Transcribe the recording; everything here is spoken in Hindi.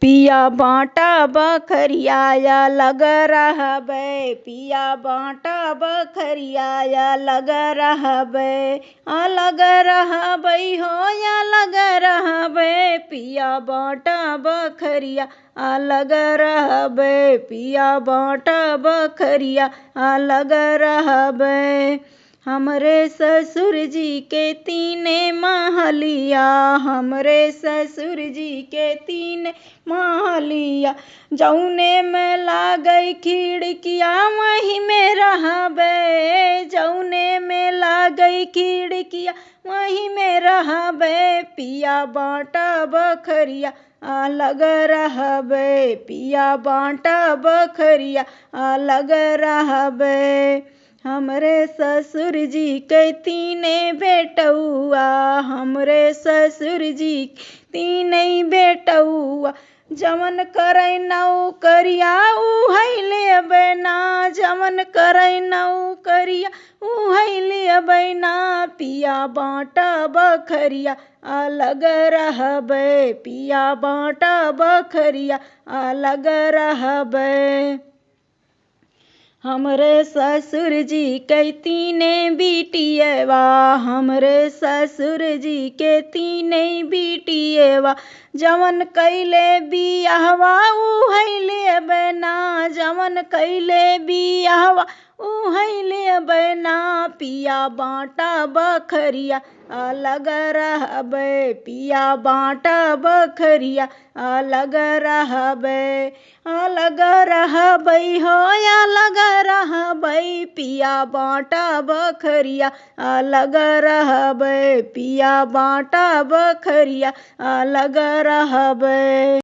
पिया बाटा बखरिया लग रहबे, पिया बाटा बखरिया लग रहबे, लग रहबे हो या लग रहबे, पिया बाटा बखरिया लग रहबे, पिया बाटा बखरिया लग रहबे। हमरे ससुर जी के तीने महलिया, हमरे ससुर जी के तीने महलिया, जौने में लागई खिड़किया वहीं में रहबे, जौने में लागई खिड़किया वहीं में रहबे, पिया बाटा बखरिया लग रहबे, पिया बाटा बखरिया लग रहबे। हमरे ससुर जी के तीने बेटउआ, हमरे ससुर जी तीने बेटउआ, जवन करई नौकरिया उहई लेबे ना, जवन करई नौकरिया उहई लेबे ना, पिया बाटा बखरिया लग रहबे, पिया बाटा बखरिया लग रहबे। हमरे ससुर जी के तीने बिटियवा, हमरे ससुर जी के तीने बिटियवा, जवन कैले बियाहवा उहई लेबे ना, जवन कैले बियाहवा उहई लेबे ना, पिया बाटा बखरिया लग रहबे, पिया बाटा बखरिया लग रहबे, लग रहबे हो या लग रहबे, पिया बाटा बखरिया लग रहबे, पिया बाटा बखरिया लग रहबे।